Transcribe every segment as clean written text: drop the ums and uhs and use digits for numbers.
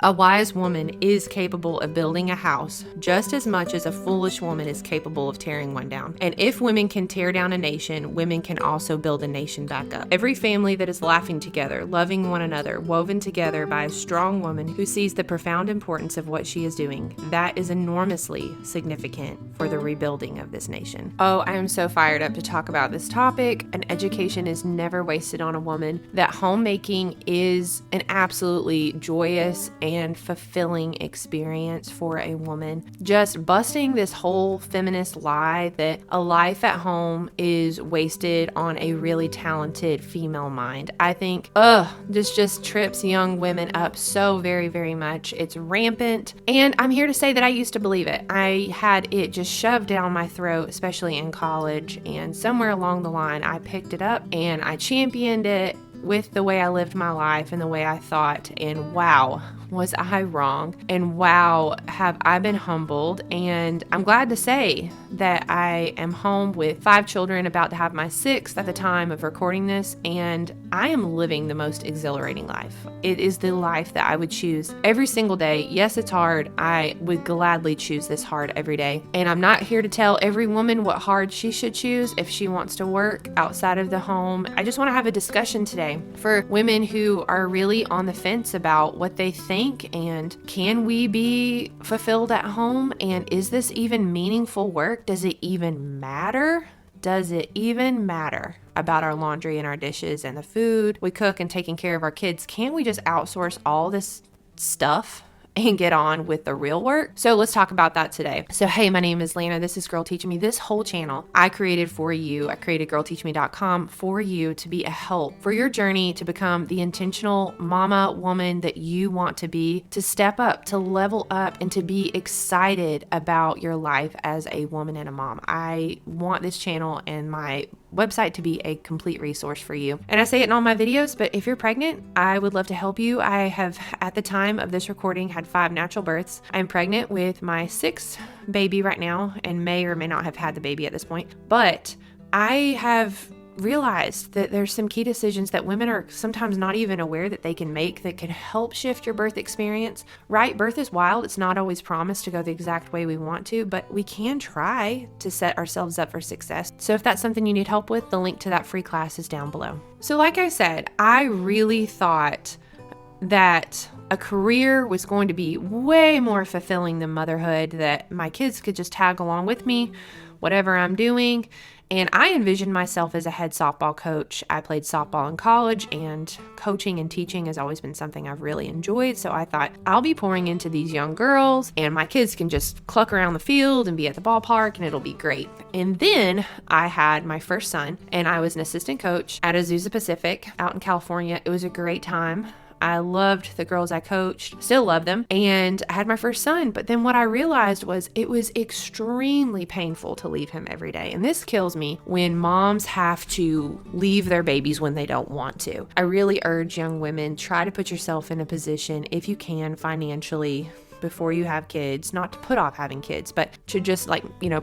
A wise woman is capable of building a house just as much as a foolish woman is capable of tearing one down. And if women can tear down a nation, women can also build a nation back up. Every family that is laughing together, loving one another, woven together by a strong woman who sees the profound importance of what she is doing, that is enormously significant for the rebuilding of this nation. Oh, I am so fired up to talk about this topic. An education is never wasted on a woman. That homemaking is an absolutely joyous and fulfilling experience for a woman. Just busting this whole feminist lie that a life at home is wasted on a really talented female mind. I think, this just trips young women up so very, very much. It's rampant. And I'm here to say that I used to believe it. I had it just shoved down my throat, especially in college. And somewhere along the line, I picked it up and I championed it with the way I lived my life and the way I thought. And wow, was I wrong? And wow, have I been humbled? And I'm glad to say that I am home with 5 children, about to have my 6th at the time of recording this, and I am living the most exhilarating life. It is the life that I would choose every single day. Yes, it's hard. I would gladly choose this hard every day. And I'm not here to tell every woman what hard she should choose if she wants to work outside of the home. I just want to have a discussion today for women who are really on the fence about what they think, and can we be fulfilled at home, and is this even meaningful work? Does it even matter? Does it even matter about our laundry and our dishes and the food we cook and taking care of our kids? Can't we just outsource all this stuff and get on with the real work? So let's talk about that today. So hey, my name is Lana. This is Girl Teaching Me. This whole channel I created for you. I created girlteachme.com for you to be a help for your journey to become the intentional mama woman that you want to be, to step up, to level up, and to be excited about your life as a woman and a mom. I want this channel and my website to be a complete resource for you. And I say it in all my videos, but if you're pregnant, I would love to help you. I have, at the time of this recording, had 5 natural births. I'm pregnant with my 6th baby right now and may or may not have had the baby at this point. But I have realized that there's some key decisions that women are sometimes not even aware that they can make that can help shift your birth experience. Right? Birth is wild. It's not always promised to go the exact way we want to, but we can try to set ourselves up for success. So if that's something you need help with, the link to that free class is down below. So like I said, I really thought that a career was going to be way more fulfilling than motherhood, that my kids could just tag along with me, whatever I'm doing. And I envisioned myself as a head softball coach. I played softball in college, and coaching and teaching has always been something I've really enjoyed. So I thought, I'll be pouring into these young girls and my kids can just cluck around the field and be at the ballpark and it'll be great. And then I had my first son and I was an assistant coach at Azusa Pacific out in California. It was a great time. I loved the girls I coached, still love them, and I had my first son. But then what I realized was it was extremely painful to leave him every day. And this kills me when moms have to leave their babies when they don't want to. I really urge young women, try to put yourself in a position, if you can, financially, before you have kids, not to put off having kids, but to just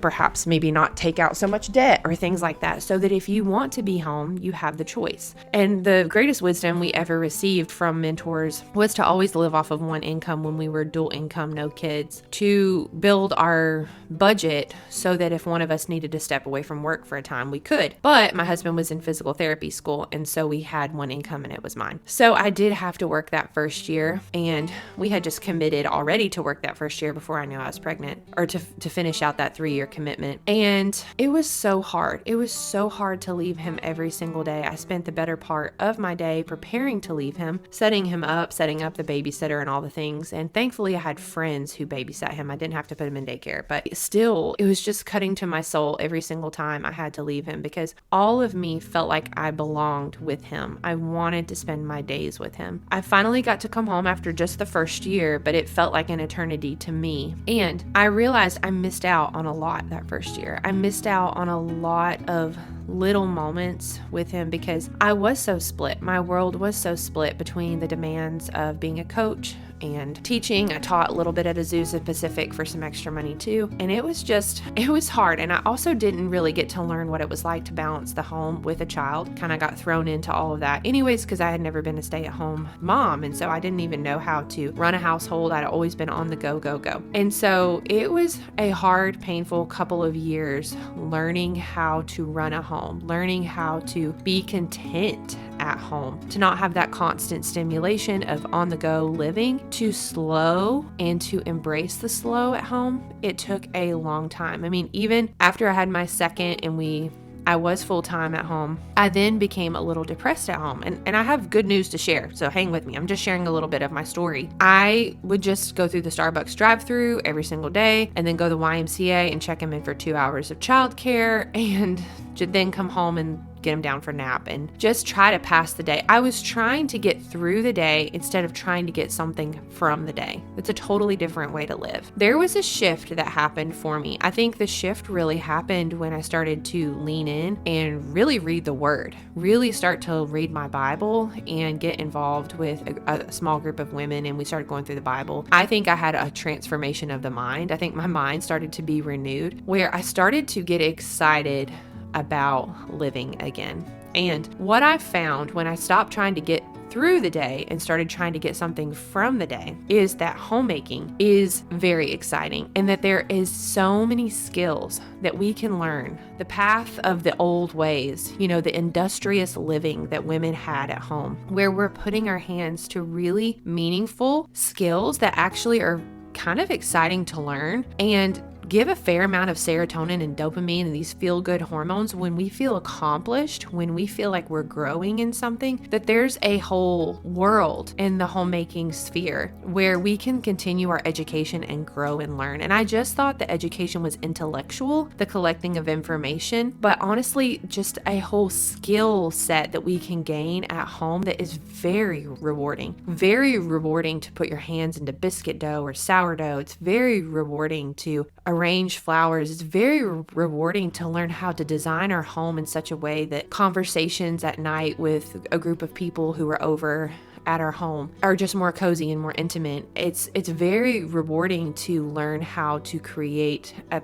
perhaps maybe not take out so much debt or things like that, so that if you want to be home, you have the choice. And the greatest wisdom we ever received from mentors was to always live off of one income when we were dual income, no kids, to build our budget so that if one of us needed to step away from work for a time, we could. But my husband was in physical therapy school, and so we had one income and it was mine. So I did have to work that first year, and we had just committed already to work that first year before I knew I was pregnant, or to finish out that 3-year commitment. And it was so hard. It was so hard to leave him every single day. I spent the better part of my day preparing to leave him, setting him up, setting up the babysitter and all the things. And thankfully I had friends who babysat him. I didn't have to put him in daycare, but still, it was just cutting to my soul every single time I had to leave him, because all of me felt like I belonged with him. I wanted to spend my days with him. I finally got to come home after just the first year, but it felt like an eternity to me. And I realized I missed out on a lot that first year. I missed out on a lot of little moments with him because I was so split. My world was so split between the demands of being a coach and teaching. I taught a little bit at Azusa Pacific for some extra money too. And it was hard. And I also didn't really get to learn what it was like to balance the home with a child. Kind of got thrown into all of that anyways, because I had never been a stay-at-home mom. And so I didn't even know how to run a household. I'd always been on the go. And so it was a hard, painful couple of years learning how to run a home, learning how to be content at home, to not have that constant stimulation of on-the-go living, to slow and to embrace the slow at home. It took a long time. I mean, even after I had my second and I was full-time at home, I then became a little depressed at home. And I have good news to share, so hang with me. I'm just sharing a little bit of my story. I would just go through the Starbucks drive-thru every single day and then go to the YMCA and check him in for 2 hours of childcare and then come home and get him down for a nap and just try to pass the day. I was trying to get through the day instead of trying to get something from the day. It's a totally different way to live. There was a shift that happened for me. I think the shift really happened when I started to lean in and really read the Word, really start to read my Bible and get involved with a small group of women, and we started going through the Bible. I think I had a transformation of the mind. I think my mind started to be renewed, where I started to get excited about living again. And what I found when I stopped trying to get through the day and started trying to get something from the day is that homemaking is very exciting, and that there is so many skills that we can learn. The path of the old ways, the industrious living that women had at home, where we're putting our hands to really meaningful skills that actually are kind of exciting to learn and give a fair amount of serotonin and dopamine and these feel-good hormones when we feel accomplished, when we feel like we're growing in something, that there's a whole world in the homemaking sphere where we can continue our education and grow and learn. And I just thought the education was intellectual, the collecting of information, but honestly, just a whole skill set that we can gain at home that is very rewarding to put your hands into biscuit dough or sourdough. It's very rewarding to arrange flowers. It's very rewarding to learn how to design our home in such a way that conversations at night with a group of people who are over at our home are just more cozy and more intimate. It's very rewarding to learn how to create a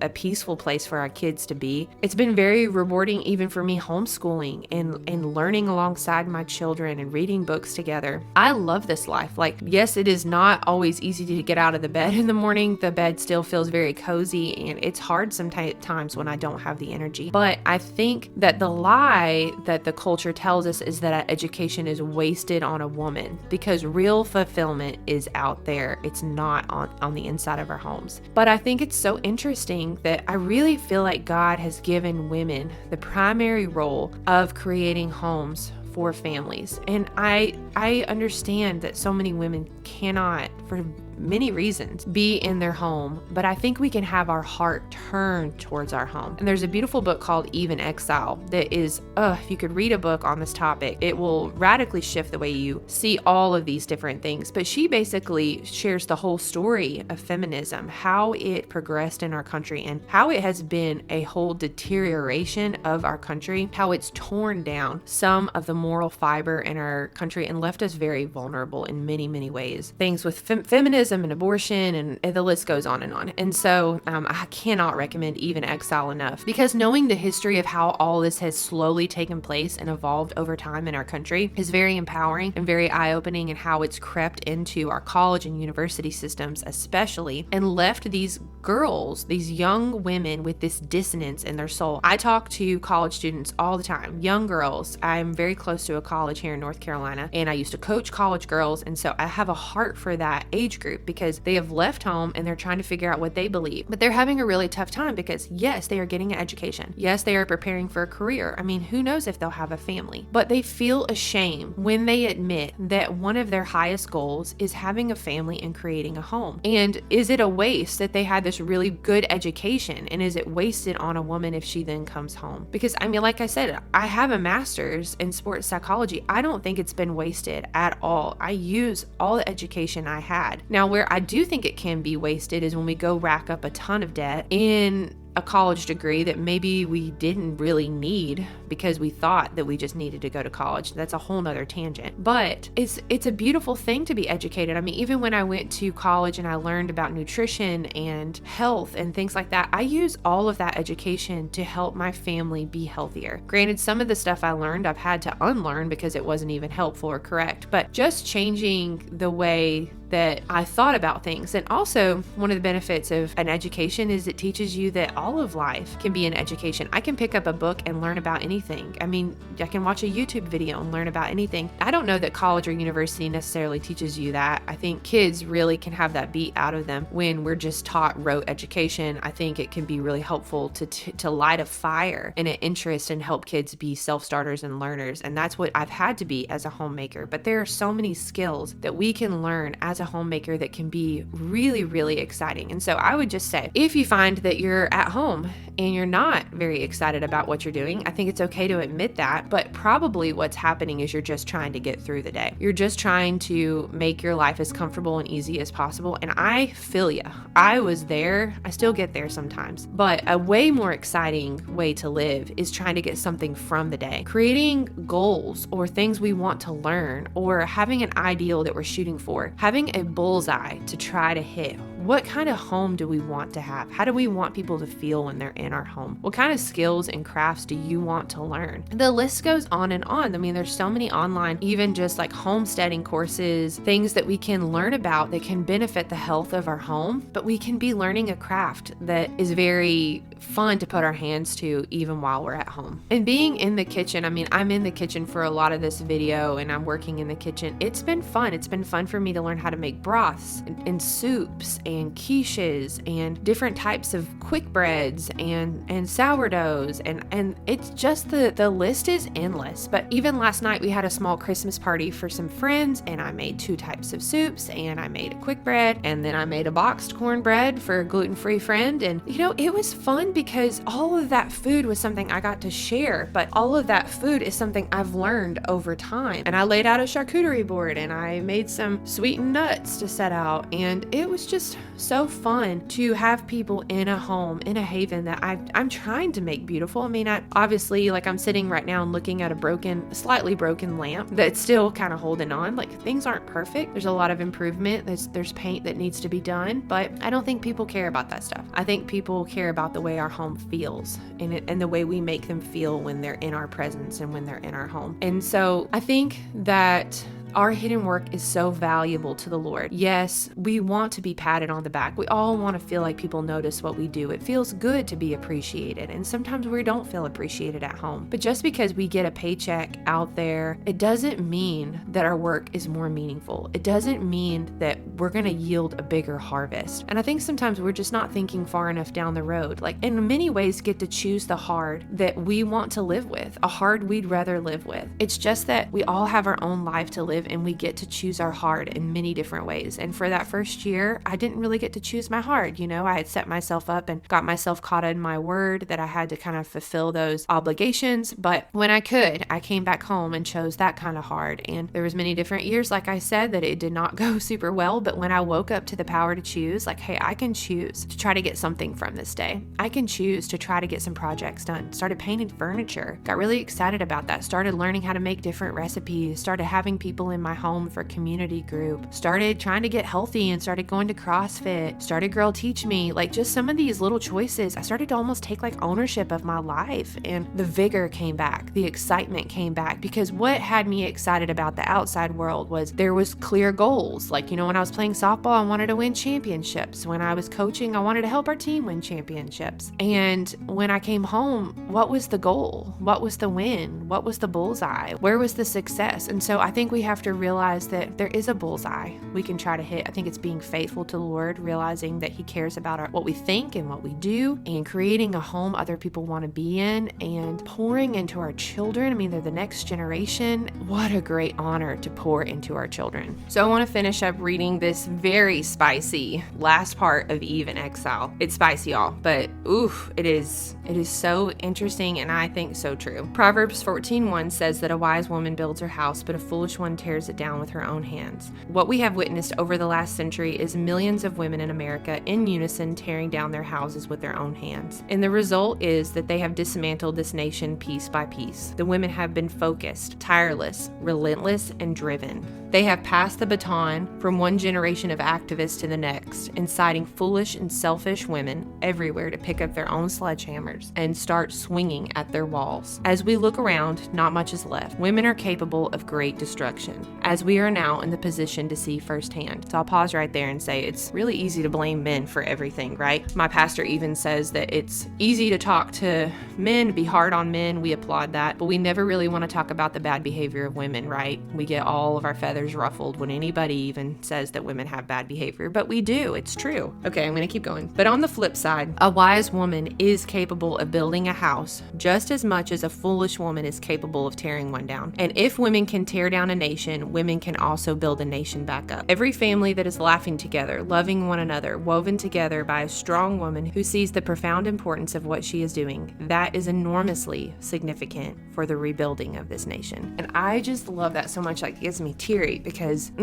peaceful place for our kids to be. It's been very rewarding even for me homeschooling and learning alongside my children and reading books together. I love this life. Yes, it is not always easy to get out of the bed in the morning. The bed still feels very cozy, and it's hard sometimes when I don't have the energy. But I think that the lie that the culture tells us is that education is wasted on a woman, because real fulfillment is out there. It's not on the inside of our homes. But I think it's so interesting that I really feel like God has given women the primary role of creating homes for families. And I understand that so many women cannot, for many reasons, be in their home, but I think we can have our heart turned towards our home. And there's a beautiful book called Eve in Exile that is, if you could read a book on this topic, it will radically shift the way you see all of these different things. But she basically shares the whole story of feminism, how it progressed in our country and how it has been a whole deterioration of our country, how it's torn down some of the moral fiber in our country and left us very vulnerable in many, many ways. Things with feminism and abortion, and the list goes on and on. And so I cannot recommend Eve in Exile enough, because knowing the history of how all this has slowly taken place and evolved over time in our country is very empowering and very eye-opening, and how it's crept into our college and university systems especially, and left these girls, these young women, with this dissonance in their soul. I talk to college students all the time, young girls. I'm very close to a college here in North Carolina, and I used to coach college girls, and so I have a heart for that age group, because they have left home and they're trying to figure out what they believe. But they're having a really tough time because, yes, they are getting an education. Yes, they are preparing for a career. I mean, who knows if they'll have a family. But they feel ashamed when they admit that one of their highest goals is having a family and creating a home. And is it a waste that they had this really good education? And is it wasted on a woman if she then comes home? Because, I mean, like I said, I have a master's in sports psychology. I don't think it's been wasted at all. I use all the education I had. Now, where I do think it can be wasted is when we go rack up a ton of debt in a college degree that maybe we didn't really need because we thought that we just needed to go to college. That's a whole nother tangent. But it's a beautiful thing to be educated. I mean, even when I went to college and I learned about nutrition and health and things like that, I use all of that education to help my family be healthier. Granted, some of the stuff I learned I've had to unlearn because it wasn't even helpful or correct, but just changing the way that I thought about things. And also, one of the benefits of an education is it teaches you that all of life can be an education. I can pick up a book and learn about anything. I mean, I can watch a YouTube video and learn about anything. I don't know that college or university necessarily teaches you that. I think kids really can have that beat out of them when we're just taught rote education. I think it can be really helpful to light a fire and an interest and help kids be self-starters and learners. And that's what I've had to be as a homemaker. But there are so many skills that we can learn as a homemaker that can be really, really exciting. And so I would just say, if you find that you're at home and you're not very excited about what you're doing, I think it's okay to admit that, but probably what's happening is you're just trying to get through the day. You're just trying to make your life as comfortable and easy as possible. And I feel ya. I was there. I still get there sometimes, but a way more exciting way to live is trying to get something from the day. Creating goals or things we want to learn, or having an ideal that we're shooting for, having a bullseye to try to hit. What kind of home do we want to have? How do we want people to feel when they're in our home? What kind of skills and crafts do you want to learn? The list goes on and on. I mean, there's so many online, even just like homesteading courses, things that we can learn about that can benefit the health of our home, but we can be learning a craft that is very fun to put our hands to even while we're at home. And being in the kitchen, I mean, I'm in the kitchen for a lot of this video and I'm working in the kitchen. It's been fun. It's been fun for me to learn how to make broths and soups and quiches and different types of quick breads and sourdoughs. And it's just the list is endless. But even last night we had a small Christmas party for some friends and I made 2 types of soups and I made a quick bread and then I made a boxed cornbread for a gluten-free friend. And you know, it was fun because all of that food was something I got to share, but all of that food is something I've learned over time. And I laid out a charcuterie board and I made some sweetened nuts to set out, and it was just so fun to have people in a home, in a haven that I'm trying to make beautiful. I mean, obviously, like I'm sitting right now and looking at a slightly broken lamp that's still kind of holding on. Like things aren't perfect. There's a lot of improvement. There's paint that needs to be done, but I don't think people care about that stuff. I think people care about the way our home feels and the way we make them feel when they're in our presence and when they're in our home. And so I think that our hidden work is so valuable to the Lord. Yes, we want to be patted on the back. We all want to feel like people notice what we do. It feels good to be appreciated, and sometimes we don't feel appreciated at home. But just because we get a paycheck out there, it doesn't mean that our work is more meaningful. It doesn't mean that we're going to yield a bigger harvest. And I think sometimes we're just not thinking far enough down the road. Like in many ways, get to choose the hard that we want to live with, a hard we'd rather live with. It's just that we all have our own life to live and we get to choose our hard in many different ways. And for that first year, I didn't really get to choose my hard. You know, I had set myself up and got myself caught in my word that I had to kind of fulfill those obligations. But when I could, I came back home and chose that kind of hard. And there was many different years, like I said, that it did not go super well. But when I woke up to the power to choose, like, hey, I can choose to try to get something from this day. I can choose to try to get some projects done. Started painting furniture. Got really excited about that. Started learning how to make different recipes. Started having people in my home for community group, started trying to get healthy and started going to CrossFit, started Girl Teach Me, like just some of these little choices. I started to almost take like ownership of my life, and the vigor came back, the excitement came back, because what had me excited about the outside world was there was clear goals. Like, you know, when I was playing softball, I wanted to win championships. When I was coaching, I wanted to help our team win championships. And when I came home, what was the goal? What was the win? What was the bullseye? Where was the success? And so I think we have to realize that there is a bullseye we can try to hit. I think it's being faithful to the Lord, realizing that He cares about what we think and what we do, and creating a home other people want to be in, and pouring into our children. I mean, they're the next generation. What a great honor to pour into our children. So I want to finish up reading this very spicy last part of Eve in Exile. It's spicy, y'all, but oof, it is so interesting and I think so true. Proverbs 14:1 says that a wise woman builds her house, but a foolish one tears tears it down with her own hands. What we have witnessed over the last century is millions of women in America in unison tearing down their houses with their own hands. And the result is that they have dismantled this nation piece by piece. The women have been focused, tireless, relentless, and driven. They have passed the baton from one generation of activists to the next, inciting foolish and selfish women everywhere to pick up their own sledgehammers and start swinging at their walls. As we look around, not much is left. Women are capable of great destruction, as we are now in the position to see firsthand. So I'll pause right there and say it's really easy to blame men for everything, right? My pastor even says that it's easy to talk to men, be hard on men. We applaud that, but we never really want to talk about the bad behavior of women, right? We get all of our feathers ruffled when anybody even says that women have bad behavior, but we do. It's true. Okay, I'm going to keep going. But on the flip side, a wise woman is capable of building a house just as much as a foolish woman is capable of tearing one down. And if women can tear down a nation, women can also build a nation back up. Every family that is laughing together, loving one another, woven together by a strong woman who sees the profound importance of what she is doing, that is enormously significant for the rebuilding of this nation. And I just love that so much. Like, it gives me teary because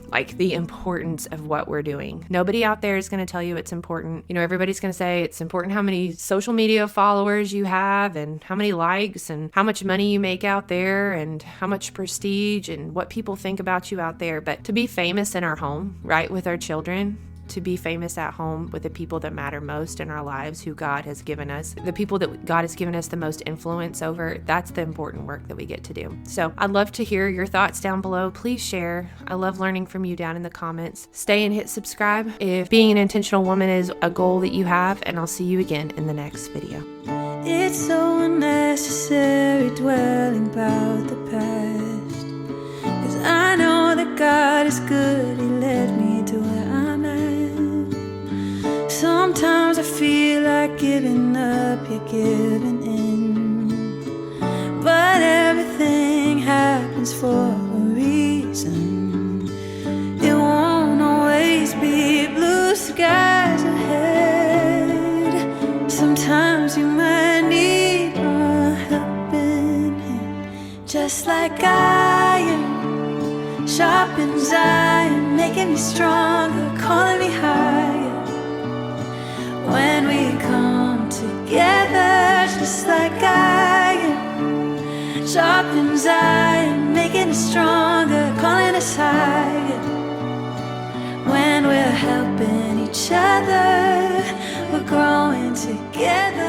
like the importance of what we're doing. Nobody out there is going to tell you it's important. You know, everybody's going to say it's important how many social media followers you have and how many likes and how much money you make out there and how much prestige and what people think about you out there. But to be famous in our home, right, with our children, to be famous at home with the people that matter most in our lives, who God has given us, the people that God has given us the most influence over, that's the important work that we get to do. So I'd love to hear your thoughts down below. Please share. I love learning from you down in the comments. Stay and hit subscribe if being an intentional woman is a goal that you have, and I'll see you again in the next video. It's so unnecessary dwelling about the past, 'cause I know that God is good. He led me to where I'm at. Sometimes I feel like giving up, you're giving in, but everything happens for a reason. It won't always be blue skies ahead. Sometimes you might need a helping hand, just like iron sharpens iron, making me stronger, calling me higher. When we come together, just like iron sharpens iron, making us stronger, calling us higher. When we're helping each other, we're growing together.